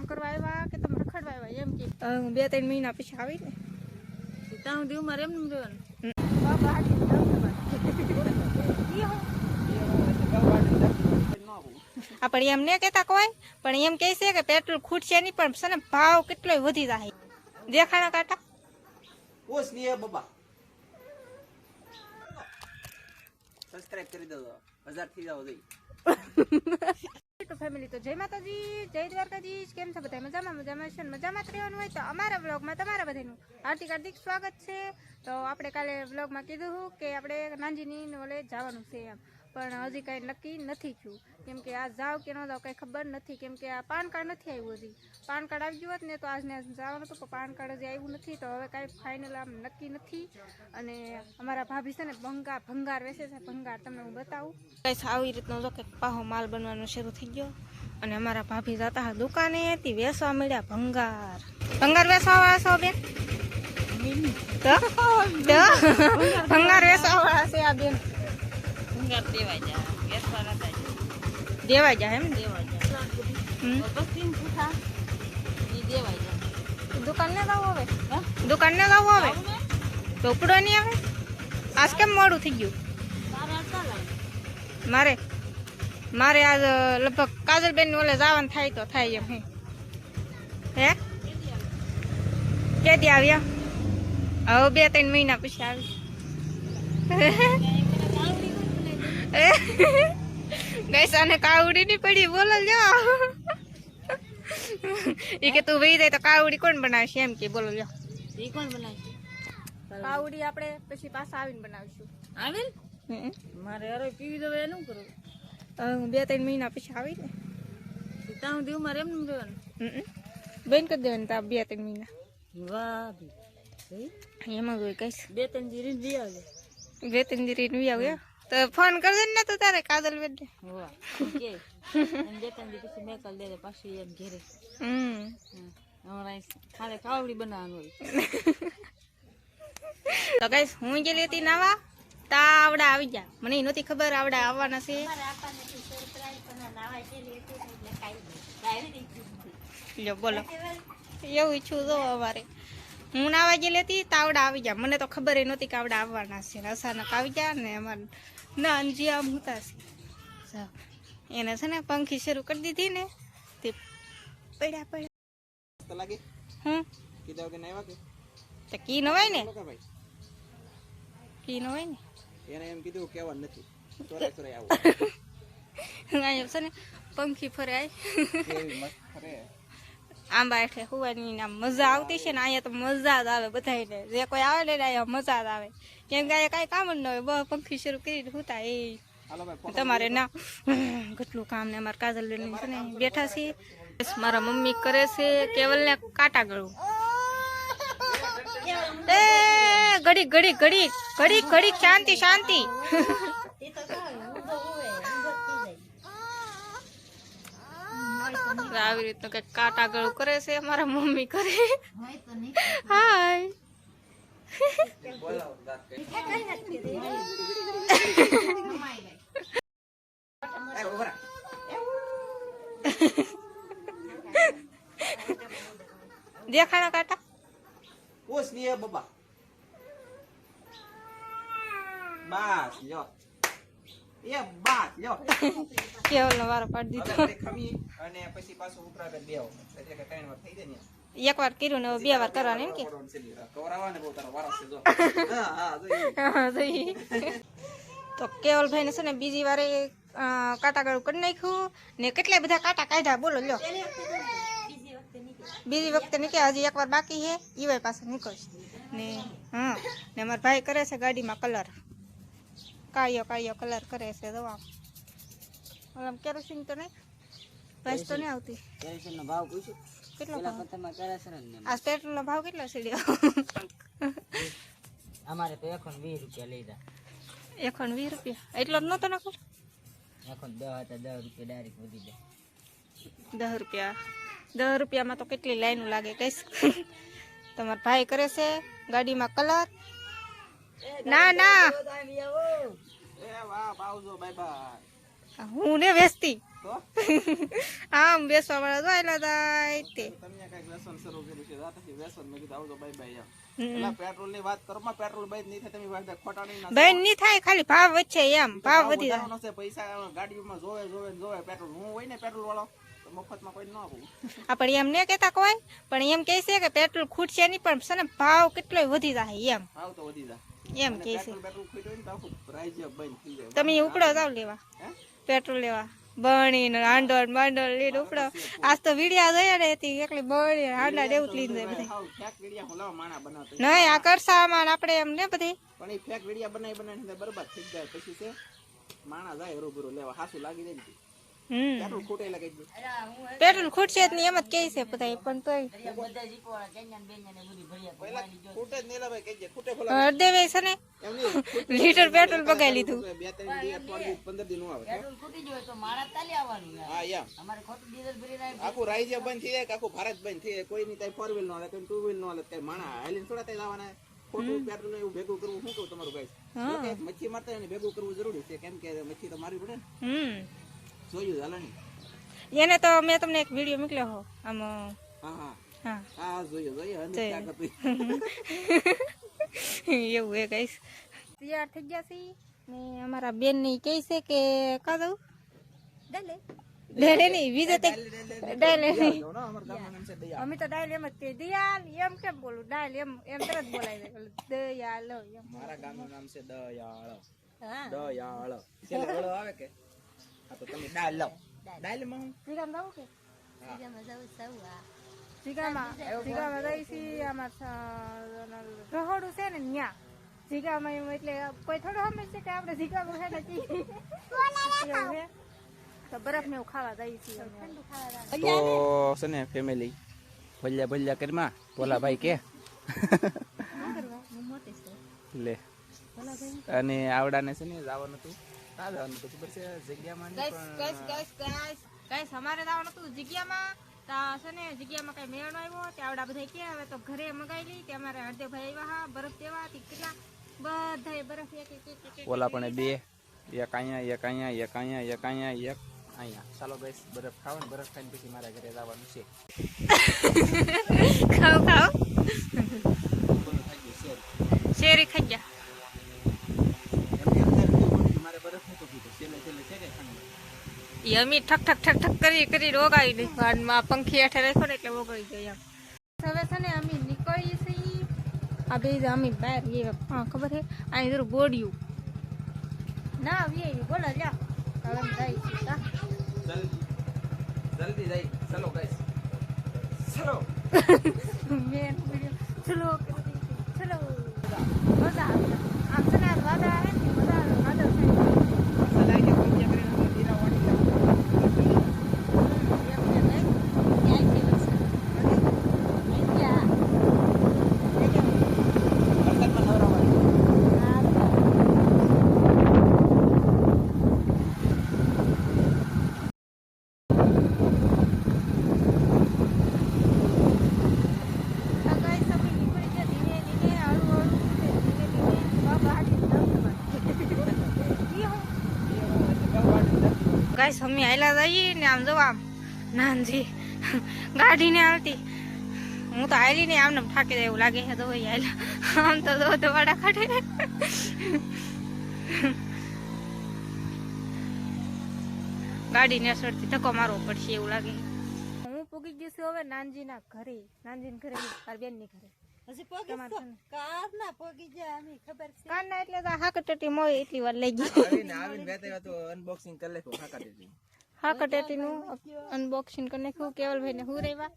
કામ કરવા આવ્યા કે તમે રખડવા આવ્યા એમ કે હું 2-3 મહિના પછી આવી ને ત્યાં સુધી મારે એમ રહેવાનું પણ એમ ને કેતા કોઈ પણ એમ કહે છે કે પેટ્રોલ ખૂટશે નહીં પણ છે ને ભાવ કેટલો વધી જાય દેખાણા કાટા ઓસ ની બાબા સબસ્ક્રાઇબ કરી દો 1000 થી જાવ જઈ તો ફેમિલી તો જય માતાજી જય દ્વારકાધીશ કેમ છો બધા મજામાં છે મજામાં જ રહેવાનું હોય તો અમારા વ્લોગમાં તમારા બધાનું હાર્દિક સ્વાગત છે તો આપણે કાલે વ્લોગમાં કીધું કે આપણે નાંજીની ઓલે જવાનું છે એમ પણ હજી કાંઈ નક્કી નથી થયું કેમ કે આ જાવ કે ન જાવ કાંઈ ખબર નથી કેમ કે આ પાન કાર્ડ નથી આવ્યું હજી પાન કાર્ડ આવી ગયું હોત ને તો આજને જવાનું હતું પણ પાન કાર્ડ હજી આવ્યું નથી તો હવે કાંઈ ફાઇનલ આમ નક્કી નથી અને અમારા ભાભી છે ને ભંગાર વેચે છે ભંગાર તમને હું બતાવું કંઈ આવી રીતનો જો કે પાહો માલ બનવાનો શરૂ થઈ ગયો અને અમારા ભાભી જતા હા દુકાને હતી વેચવા મળ્યા ભંગાર વેચવા વાળા છો બેન ભંગાર વેચવા વાળા છે આ બેન દેવાય જાય એમ દુકાન ને ગાવું હવે દુકાન ને ગાવું હવે તો ઉપડો નહીં આવે આજ કેમ મોડું થઈ ગયું મારે આજ લગભગ કાજલબેન ને ઓલે જવાનું થાય તો થાય એમ હે કે દી આવ્યા હવે 2-3 મહિના પછી આવી ગઈસાને કાવડી ની પડી બોલો લ્યો એ કે તું વહી જાય તો કાવડી કોણ બનાવશે એમ કે બોલો લ્યો એ કોણ બનાવશે કાવડી આપણે પછી પાછા આવીને બનાવીશું આવીને મારે અરે પીવી દો એનું કરું હું 2-3 મહિના પછી આવી ને ત્યાં સુધી મારે એમ રહેવાનું બેન કરી દેવાનું તા 2-3 મહિના વાહ એમાં જોઈ કઈશ 2-3 દી વી આવે 2-3 દી વી આવે તો ફોન કરજે ને તો તારે કાજલ બેન ને વાહ કે એમ 2-3 દી પછી મેં કલ દે પાછી એમ ઘરે અમારે ખાલે કાવડી બનાવવાનું હોય તો ગાઈસ હું જે લેતી નાવા તાવડા આવી જા મને નહોતી ખબર આવડા આવવાના છે લ્યો બોલો એવું ઈચ્છું જો અમારે હું નાવા જે લેતી તાવડા આવી જા મને તો ખબર એ નહોતી કે આવડા આવવાના છે અચાનક આવી ગયા ને અમારે ના અંજી આમ હોતા છે એને છે ને પંખી શરૂ કરી દીધી ને તે પડ્યા લાગે કીધા કે નઈ વાગે તો કી નવાય ને કી નવાય ને એને એમ કીધું કેવા નથી ચોરે આવો અહીંયા છે ને પંખી ફરે આય કેવી મસ્ત ફરે આંબા હેઠે હોવાની આમ મજા આવતી છે ને અહીંયા તો મજા જ આવે બધાને જે કોઈ આવે ને અહીંયા મજા જ આવે કેમ કે અહીંયા કાંઈ કામ જ ન હોય બહુ પંખી શરૂ કરીને હોતા એ તમારે ના કેટલું કામ ને અમારે કાજલ બેન છે ને બેઠા છીએ મારા મમ્મી કરે છે કેવલ ને કાંટા ગળું એ ઘડી શાંતિ આવી રીતનું કઈક કાંટા ગળું કરે છે મારા મમ્મી કરે હાય દેખાણા કાંટા ઓસ ની બાબા બસ લ્યો કેવલ નો વારો પાડી દીધો ખમી અને પછી પાછું ઉપરાવે બેવ એટલે કે 3 વાર થઈ જાય ને એકવાર કર્યું ને 2 વાર કરવાનું એમ કે કવરાવાને બહુ તારો વારો છે જો તો કેવલભાઈ ને છે ને બીજી વારે કાંટા ગળું કરી નાખ્યું ને કેટલા બધા કાંટા કાઢ્યા બોલો લ્યો બીજી વખતે નીકળ્યા હજી એકવાર બાકી છે ઈવાય પાસે નીકળશે ને ને મારા ભાઈ કરે છે ગાડીમાં કલર કાળિયો કલર કરે છે દવા ઓલા કેરોસીન તો નહીં પ્રાઇસ તો નહીં આવતી કેરોસીન નો ભાવ પૂછ્યો કેટલો ભાવ તમે કેરોસીન આ પેટ્રોલ નો ભાવ કેટલો સીડ્યો અમારે તો 120 રૂપિયા લીધા 120 રૂપિયા એટલો જ નતો નાખો 10 રૂપિયા ડાયરેક્ટ વધી10 જાય રૂપિયા 10 રૂપિયામાં તો કેટલી લાઈન લાગે કઈશ તમારા ભાઈ કરે છે ગાડીમાં કલર ના એ વાહ બાવજો બાય બાય હું ને વેચતી તો આમ બેસવા વાળા જોયેલા હતા તે તમે કઈક વ્યસન શરૂ કર્યું છે રાતથી વ્યસન મેં કીધું આવજો બાય બાય હમ. પેલા પેટ્રોલ ની વાત કરો માં પેટ્રોલ બંધ નહીં થાય તમે વાત ખોટા નહીં ના બંધ નહીં થાય, ખાલી ભાવ વચ્ચે એમ ભાવ વધી જાય. વધારવાનો છે પૈસા ગાડીઓમાં જોવે પેટ્રોલ હું હોય ને પેટ્રોલ વાળો તો મફતમાં કોઈ ન આપું આપણે એમ ને કહેતા કોઈ, પણ એમ કહે છે કે પેટ્રોલ ખૂટશે નહીં, પણ છે ને ભાવ કેટલોય વધી જાય એમ ભાવ તો વધી જાય એમ કહે છે. પેટ્રોલ ખૂટ્યું હોય ને તો આખું પ્રાઇસ બંધ થઈ જાય તમે ઉપડો જાવ લેવા હે પેટ્રોલ લેવા, બણીને હાંડોળ માંડોળ લઈને ઉપડો. આજ તો વીડિયા જોયા ને એથી એકલી બળી હાંડા દેવું જ લઈને જાય બધી. હાવ ફેક વિડિયા હું લાવ માણા બનાવતો નહીં આ કરસામાં ને આપણે એમ ને બધી પણ એ ફેક વિડિયા બનાવીને બરબાદ થઈ જાય પછી છે માણા જાય રૂબરૂ લેવા હાસું લાગી જાય ને પેટ્રોલ ખૂટે લગાઈ દે પેટ્રોલ ખૂટશે જ નહીં એમ જ કહે છે બધા, પણ તોય પહેલા ખૂટે જ નહીં ભાઈ કહેજે ખૂટે ખોલા હરદેવે છે ને એમ નહીં લીટર પેટ્રોલ બગાડી લીધું. 2-3 દી અઠવાડિયું 15 દી નું આવે હા યા આખું રાઈજે બંધ થઈ જાય કે આખું ભારત બંધ થઈ જાય કોઈ ની કઈ 4 વ્હીલ નો હાલે કોઈ 2 વ્હીલ નો હાલે કઈ માણા હાલીને થોડા કઈ લાવવાના ખોટું પેટ્રોલ એવું ભેગું કરવું શું કહું તમારું ગાઈસ મચ્છી મારતા એને ભેગું કરવું જરૂરી છે કેમ કે મચ્છી તો મારવી પડે ને જોયું હાલે ને એને તો મેં તમને એક વિડીયો મોકલ્યો હો આમ હા હા હા હા જોયું અને ક્યાં કરતી એવું એ કહીશ. તૈયાર થઈ ગયા છે ને અમારા બેન ને કહે છે કે કા દઉં ડેલે નહીં બીજે તે ડાયલ નહીં, અમાર ગામનું નામ છે દયા અમે તો ડાયલ એમ જ કહી દયાલ એમ કેમ બોલું, ડાયલ એમ એમ તરત બોલાય દયાલ એમ. મારા ગામનું નામ છે દયાળ દયાળ છેલ્લે ઓળો આવે કે આ તો તમે ડાલ લાવ ડાલ માં હું જીગામ જાવું કે જીગામાં જઈ છીએ આમાં રહોડું છે ને ન્યા જીગામાં એમ એટલે કોઈ થોડું સમજ છે કે આપણે જીગામાં છે ને એવું છે તો બરફ ને એવું ખાવા જઈએ છીએ અમે. તો છે ને ફેમિલી ભલ્યા ભલ્યા કરીમાં બોલા ભાઈ કે લે અને આવડાને છે ને જવાનું હતું ક્યાં જવાનું હતું ખબર છે જગ્યામાં ગાઈસ અમારે જવાનું હતું જગ્યામાં, તા છે ને જગ્યામાં કઈ મેળ આવ્યો તે આવડા બધા કે હવે તો ઘરે મગાઈ લઈ કે અમારે હરદેવભાઈ આવ્યા હા બરફ દેવા કેટલા બધા બરફ એક ઓલા પણ બે એક અહીંયા એક અહીંયા એક અહીંયા એક અહીંયા એક અહીંયા ચાલો ગાઈસ બરફ ખાવ ને બરફ ખાઈને પછી મારા ઘરે જવાનું છે ખાઓ ખાઓ શેરી ખાઈ ગયા. મારે બરફ નતો પીધો છેલ્લે છેલ્લે છે કે ખાંડ એ અમે ઠક ઠક ઠક ઠક કરી રોગાવી દઈ વાનમાં પંખી હેઠે રાખ્યો ને એટલે ઓગળી ગઈ એમ. હવે છે ને અમે નીકળીએ છીએ આ બે અમે બહાર હા ખબર છે અહીં જરૂર બોડ્યું ના આવીએ બોલો લ્યા હવે અમે જઈએ છીએ કા. જલ્દી જઈ ચલો ગાઈસ ચલો મેન વિડિયો ચલો મજા આવે આમ છે ને આ વાદળ આવે ને મજા આવે વાદળ થાય ગાઈસ અમે આયલા જઈએ ને આમ જો આમ નાનજી ગાડી ને આવતી હું તો આયલી ને આમને થાકી જાય એવું લાગે છે તો આયલા આમ તો જો દવાડા કાઢે ગાડી ને અસરથી ધક્કો મારવો પડશે એવું લાગે. હું પૂગી ગઈ છું હવે નાનજી ના ઘરે, નાનજી ઘરે મારી બેન ની ઘરે કારના એટલે તો હાકટેટી મોય એટલી વાર લઈ ગઈ આવીને બેઠા તો અનબોક્સિંગ કરી લેખો ખાકા દીધી હાકટેટી નું અનબોક્સિંગ કરી નાખ્યું કેવલભાઈ ને હું રહેવા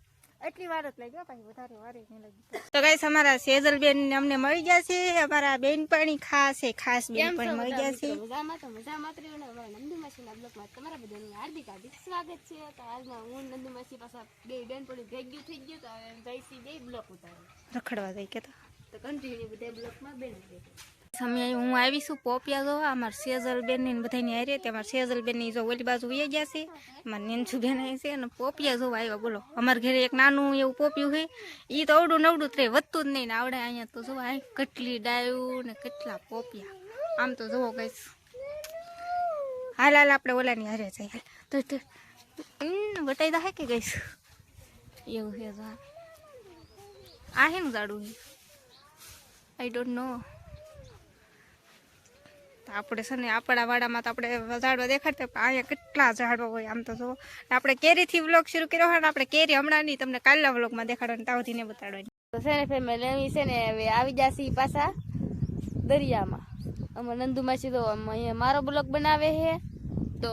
એટલી વાર જ લાગ્યો પાછી વધારે વાર નહીં લાગી. તો ગાઈસ અમારા સેજલ બેન અમને મળી ગયા છે, અમારા બેન પણ ખાસ બેન પણ મળી ગયા છે. મજામાં તો મજા માત્ર અમારા નંદુ માસીના બ્લોગમાં તમારા બધાનું હાર્દિક હાર્દિક સ્વાગત છે. તો આજના હું નંદુ માસી પાછા બે બેન પણ ભેગ્યું થઈ ગયું તો જઈસી બે બ્લોક ઉતારે રખડવા જાય કે તો કન્ટિન્યુ બધા બ્લોકમાં બેન સમય હું આવીશું પોપિયા જોવા અમારા સેજલ બેન ની બધાની હારે તે અમારા સેજલ બેન ની જો ઓલી બાજુ વહી ગયા છે, અમારા નેન્સુ બેન આવી છે અને પોપિયા જોવા આવ્યા. બોલો અમારા ઘરે એક નાનું એવું પોપિયું છે એ તો અવડું નવડું જ રહે વધતું જ નહીં ને આવડે અહીંયા તો જોવા કેટલી ડાયું ને કેટલા પોપિયા આમ તો જોવો કઈશ હાલ હાલ આપણે ઓલાની હારે જાય હાલ. તો બતાવી દા હે કે ગઈશ એવું છે તો આ હેનું ઝાડું છે આઈ ડોન્ટ નો. આપણે છે ને આપણા વાડામાં તો આપણે ઝાડવા દેખાડતા પણ અહીંયા કેટલા ઝાડવા હોય આમ તો જો. આપણે કેરીથી વ્લોગ શરૂ કર્યો હોય ને આપણે કેરી હમણાં નહીં તમને કાલના વ્લોગમાં દેખાડવાની તાવથી ને બતાડવાની. તો છે ને ફેમિલી અમે છે ને હવે આવી જશે પાછા દરિયામાં. અમે નંદુ માસી તો અહીંયા મારો બ્લોગ બનાવે છે તો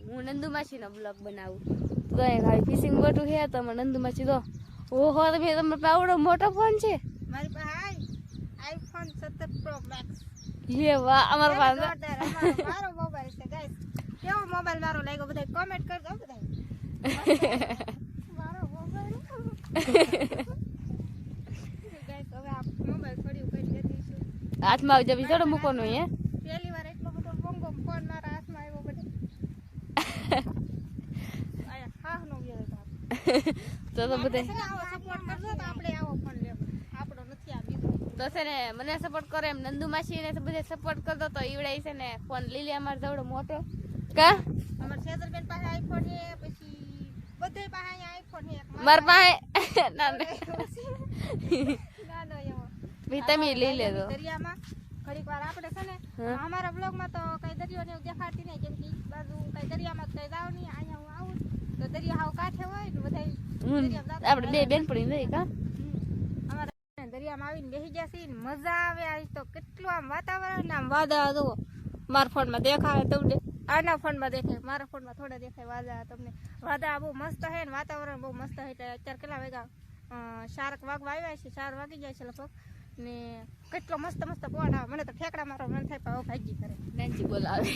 હું નંદુ માસીનો બ્લોગ બનાવું. તો અહીંયા ફિશિંગ બોટું છે તો અમે નંદુ માસી તો ઓહો તમે તમારે આવડો મોટો ફોન છે મારી પાસે આઈફોન 17 પ્રો મેક્સ લે વાહ અમારો પાસે મારો મોબાઈલ છે ગાઈસ. કેવો મોબાઈલ મારો લાગ્યો બધા કોમેન્ટ કરજો બધા. મારો મોબાઈલ ગાઈસ હવે આ મોબાઈલ થોડી કરી દેતીશું. હાથમાં આવી જવી થોડો મૂકવાનો હે પહેલી વાર એટલો બધો બોંગો ફોન મારા હાથમાં આવ્યો બધે. આયા હા નો ગયો તો તો બધા આવો સપોર્ટ કરજો તો આપણે આવો ફોન લેવો. આપણો નથી આ બીજો. તો છે ને મને સપોર્ટ કરે એમ નંદુ માસી ને બધે સપોર્ટ કરતો તો ઈવડાઈ છે ને ફોન લઈ લે અમાર જવડો મોટો કા અમાર સેજલબેન પાસે આઈફોન છે પછી બધે પાસે અહીંયા આઈફોન છે. માર પાસે ના નાનો એવો ભાઈ તમે લઈ લેજો દરિયામાં ઘડીક વાર આપણે છે ને હા. અમારા બ્લોગમાં તો કઈ દરિયો ને એવું દેખાડતી નહીં કેમ કે ઈ બાજુ કઈ દરિયામાં કઈ જાવ નહીં. અહીંયા હું આવું તો દરિયા હાવ કાંઠે હોય ને બધા આપણે બે બેન પડી રહી કા અમારા દરિયામાં આવીને બેસી ગયા છીએ ને મજા આવે. આજ તો કેટલું આમ વાતાવરણ ને આમ વાદળા જુઓ મારા ફોનમાં દેખાય તમને આના ફોનમાં દેખાય મારા ફોનમાં થોડા દેખાય વાદળા તમને. વાદળા બહુ મસ્ત છે ને વાતાવરણ બહુ મસ્ત છે. એટલે અત્યારે કેટલા વાગ્યા 4 વાગવા આવ્યા છે 4 વાગી જાય છે લગભગ ને કેટલો મસ્ત મસ્ત પવન આવે. મને તો ઠેકડા મારો મન થાય પણ ભાગી કરે નાનજી બોલાવે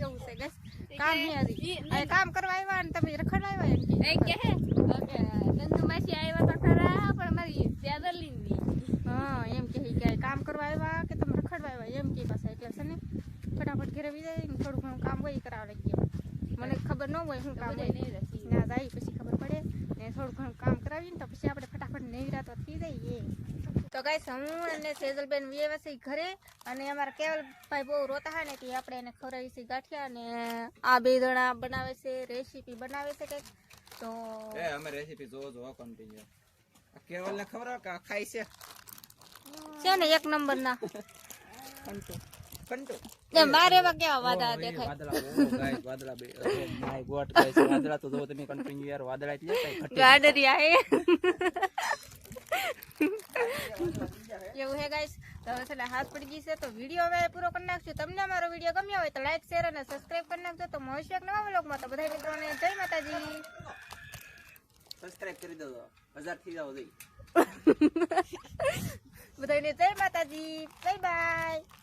એવું છે ગસ કામ નહીં હજી આ કામ કરવા આવ્યા ને તમે રખડવા આવ્યા એમ કે. એ કે ઓકે નંદુ માસી આવ્યા તો ખરા પણ મારી ચાદર લીધી હા એમ કે કામ કરવા આવ્યા કે તમે રખડવા આવ્યા એમ કે પાછા. એટલે છે ને ફટાફટ ઘરે વી જાય ને થોડું ઘણું કામ હોય કરાવવા લાગી. મને ખબર ન હોય શું કામ હોય ના જાય પછી ખબર પડે ને થોડું ઘણું કામ કરાવીને તો પછી આપણે ફટાફટ નેવરા તો થઈ જઈએ. તો ગાઈસ હું અને સેજલબેન વ્યવસાય ઘરે અને અમારા કેવલભાઈ બહુ રોતા હોય ને તે આપણે એને ખવડાવી છે ગાંઠિયા અને આ બે જણા બનાવે છે રેસીપી બનાવે છે કંઈક તો એ અમે રેસીપી જોવો કન્ટિન્યુ. આ કેવલ ને ખબર કે આ ખાઈ છે છે ને એક નંબર ના કંટુ કંટુ મારે એવા કેવા વાદા દેખાય. વાદળા ઓ ગાઈસ વાદળા બે માય ગોડ ગાઈસ વાદળા તો જો તમે કન્ટિન્યુ યાર વાદળા એટલે કઈ ઘટે ગાડરિયા હે એવું હે ગાઈસ. તો હવે છે ને હાથ પડી ગઈ છે તો વિડીયો હવે પૂરો કરી નાખશું. તમને અમારો વિડીયો ગમ્યો હોય તો લાઈક શેર અને સબસ્ક્રાઇબ કરી નાખજો. તો મળશું એક નવા વ્લોગમાં. તો બધા મિત્રોને જય માતાજી. સબસ્ક્રાઇબ કરી દો 1000 થી જાવ જઈ બધાને જય માતાજી. Bye bye.